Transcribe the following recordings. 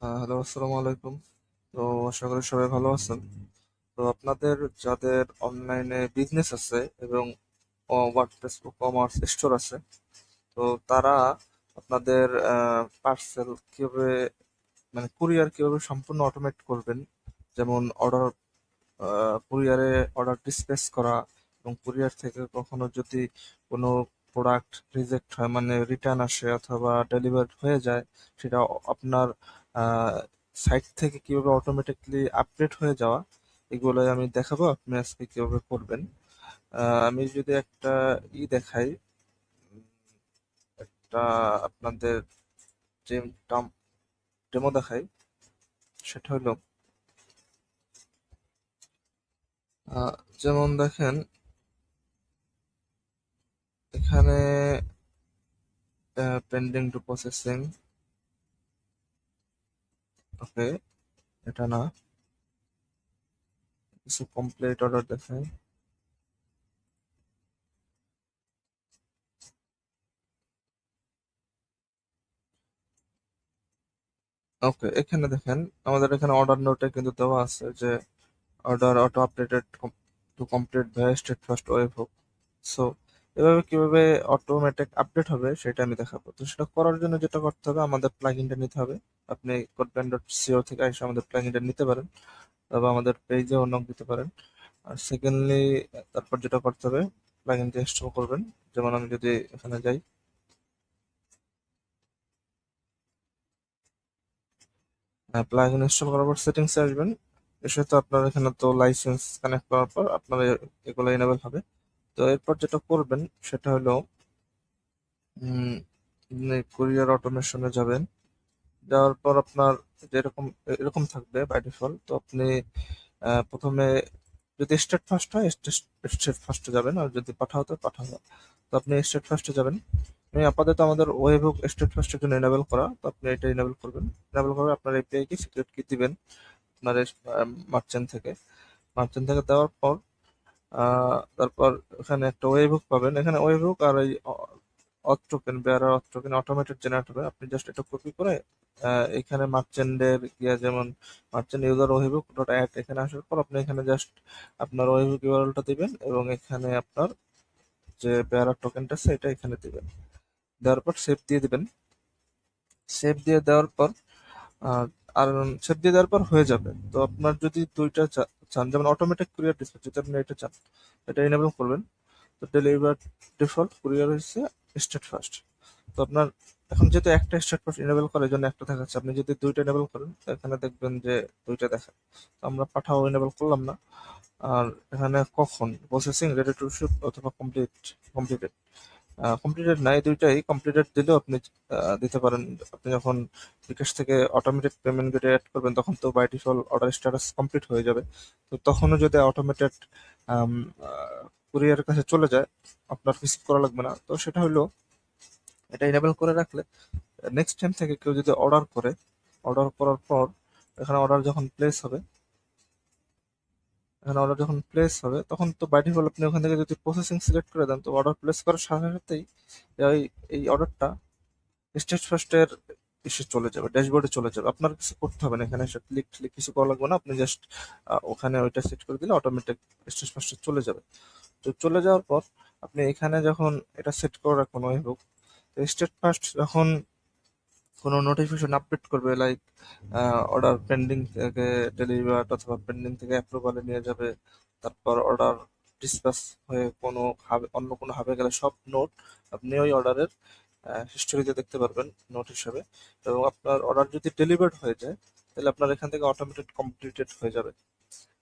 Hello, আসসালামু আলাইকুম। তো আশা করি সবাই ভালো আছেন। তো আপনাদের যাদের অনলাইনে বিজনেস আছে এবং ওয়ার্ডপ্রেস কমার্স স্টোর আছে, তো তারা আপনাদের পার্সেল কিভাবে মানে কুরিয়ার কিভাবে সম্পূর্ণ অটোমেট করবেন, যেমন অর্ডার কুরিয়ারে অর্ডার ডিসপ্যাচ করা, এবং কুরিয়ার থেকে কখনো যদি কোনো প্রোডাক্ট রিজেক্ট হয় মানে রিটার্ন আসে অথবা ডেলিভার হয়ে যায়, সেটা আপনার সাইট থেকে কিভাবে অটোমেটিকলি আপডেট হয়ে যাওয়া, এগুলোই আমি দেখাবো আপনি আজকে কিভাবে করবেন। আমি যদি একটা দেখাই, উম, একটা আপনাদের যে ডেমো দেখাই, সেটা হলো যেমন দেখেন এখানে পেন্ডিং টু প্রসেসিং। ওকে, এটা না, কিছু কমপ্লিট অর্ডার দেখায়। ওকে, এখানে দেখেন আমাদের এখানে অর্ডার নোটে কিন্তু দেওয়া আছে যে order auto updated to complete very state first web হোক। সো এভাবে কিভাবে অটোমেটিক আপডেট হবে সেটা আমি দেখাবো। তো সেটা করার জন্য যেটা করতে হবে, আমাদের প্লাগইনটা নিতে হবে। আপনি কোডব্যান্ড.co থেকে এসে আমাদের প্লাগইনটা নিতে পারেন, বা আমাদের পেজেও নক দিতে পারেন। আর সেকেন্ডলি, তারপর যেটা করতে হবে, প্লাগইনটা ইনস্টল করবেন। যেমন আমি যদি এখানে যাই, প্লাগইন ইনস্টল করার পর সেটিংসে আসবেন। এসে তো আপনার এখানে তো লাইসেন্স কানেক্ট করার পর আপনার এগুলো এনেবল হবে। তো এরপর যেটা করবেন সেটা হলো কুরিয়ার অটোমেশনে যাবেন। যাওয়ার পর আপনার যেরকম এরকম থাকবে বাই ডিফল্ট। তো আপনি প্রথমে যদি স্টেট ফার্স্ট হয় স্টেট ফার্স্টে যাবেন, আর যদি পাঠাও তো পাঠাও। তো আপনি স্টেট ফার্স্টে যাবেন। আমি আপাতত আমাদের ওয়েব হোক স্টেট ফার্স্টের জন্য এনেবল করা, তো আপনি এটা এনেবল করবেন। এনেবল করে আপনার এপিআই কি সিক্রেট কি দিবেন আপনার মার্চেন্ট থেকে। মার্চেন্ট থেকে দেওয়ার পর তারপর এখানে একটা ওয়েব হুক পাবেন। এখানে ওয়েব হুক আর এই অথ টোকেন, বেয়ারার অথ টোকেন অটোমেটেড জেনারেট হবে। আপনি জাস্ট এটা কপি করে এখানে মার্চেন্টের গিয়া, যেমন merchant user webhook dot add, এখানে আসার পর আপনি এখানে জাস্ট আপনার ওয়েব হুক ইউআরএলটা দিবেন এবং এখানে আপনার যে বেয়ারার টোকেনটা আছে এটা এখানে দিবেন। দেওয়ার পর সেভ দিয়ে দিবেন। সেভ দিয়ে দেওয়ার পর আহ, আর সেভ দিয়ে দেওয়ার পর হয়ে যাবে। তো আপনার যদি দুইটা চান, যেমন অটোমেটিক কুরিয়ার ডিসপ্যাচ, যদি আপনি এটা চান, এটা এনেবল করবেন। তো ডেলিভার ডিফল্ট কুরিয়ার হচ্ছে স্টেট ফার্স্ট। তো আপনার এখন যেহেতু একটা স্টেট ফার্স্ট এনেবল করে, এই জন্য একটা দেখাচ্ছে। আপনি যদি দুইটা এনেবল করেন তো এখানে দেখবেন যে দুইটা দেখায়। তো আমরা পাঠাও এনেবল করলাম না। আর এখানে কখন প্রসেসিং রেডি টু শিপ অথবা কমপ্লিটেড কমপ্লিটেড না, এই দুইটাই কমপ্লিটেড দিলেও আপনি দিতে পারেন। আপনি যখন বিকাশ থেকে অটোমেটেড পেমেন্ট গেটে অ্যাড করবেন, তখন তো by default order status complete হয়ে যাবে। তো তখনও যদি অটোমেটেড কুরিয়ারের কাছে চলে যায়, আপনার কিছু করা লাগবে না। তো সেটা হলো, এটা এনেবল করে রাখলে নেক্সট টাইম থেকে কেউ যদি অর্ডার করে, অর্ডার করার পর এখানে অর্ডার যখন প্লেস হবে, এখানে অর্ডার যখন প্লেস হবে তখন তো বাই ডিফল্ট আপনি ওখান থেকে যদি প্রসেসিং সিলেক্ট করে দেন, তো অর্ডার প্লেস করার সাথে সাথেই এই এই অর্ডারটা স্টেট ফার্স্টের এসে চলে যাবে, ড্যাশবোর্ডে চলে যাবে। আপনার কিছু করতে হবে না, এখানে এসে ক্লিক ক্লিক কিছু করা লাগবে না। আপনি জাস্ট ওখানে ওইটা সেট করে দিলে অটোমেটিক স্টেট ফার্স্টে চলে যাবে। তো চলে যাওয়ার পর আপনি এখানে যখন এটা সেট করে রাখুন ওই হোক, তো স্টেট ফার্স্ট যখন কোনো নোটিফিকেশন আপডেট করবে, লাইক অর্ডার পেন্ডিং থেকে ডেলিভার অথবা পেন্ডিং থেকে অ্যাপ্রুভালে নিয়ে যাবে, তারপর অর্ডার ডিসপ্যাচ হয়ে কোনো হাবে, অন্য কোনো হাবে গেলে, সব নোট আপনি ওই অর্ডারের হিস্টোরিতে দেখতে পারবেন নোট হিসাবে। এবং আপনার অর্ডার যদি ডেলিভার্ড হয়ে যায়, তাহলে আপনার এখান থেকে অটোমেটেড কমপ্লিটেড হয়ে যাবে।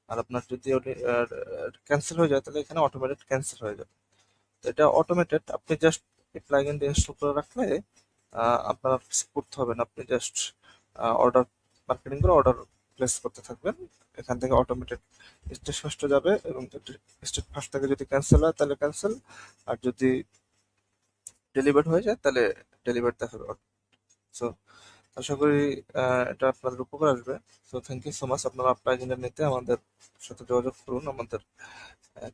আর আপনার যদি ক্যান্সেল হয়ে যায়, তাহলে এখানে অটোমেটেড ক্যান্সেল হয়ে যাবে। তো এটা অটোমেটেড, আপনি জাস্ট এই প্লাগইনটা ইনস্টল করে রাখলে আপনার আর কিছু করতে হবে না। আপনি জাস্ট অর্ডার মার্কেটিং করে অর্ডার প্লেস করতে থাকবেন। এখান থেকে অটোমেটেড স্টেট ফার্স্টে যাবে, এবং স্টেট ফার্স্ট থেকে যদি ক্যান্সেল হয় তাহলে ক্যান্সেল, আর যদি ডেলিভার্ড হয়ে যায় তাহলে ডেলিভার্ড দেখাবে। সো আশা করি এটা আপনাদের উপকার আসবে। So thank you so much. আপনারা প্লাগইনটা নিতে আমাদের সাথে যোগাযোগ করুন, আমাদের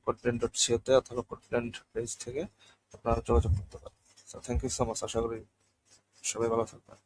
কোডব্যান্ড.co তে অথবা কোডব্যান্ড পেজ থেকে আপনারা যোগাযোগ করতে পারেন। So thank you so much. আশা করি সবাই ভালো থাকবেন।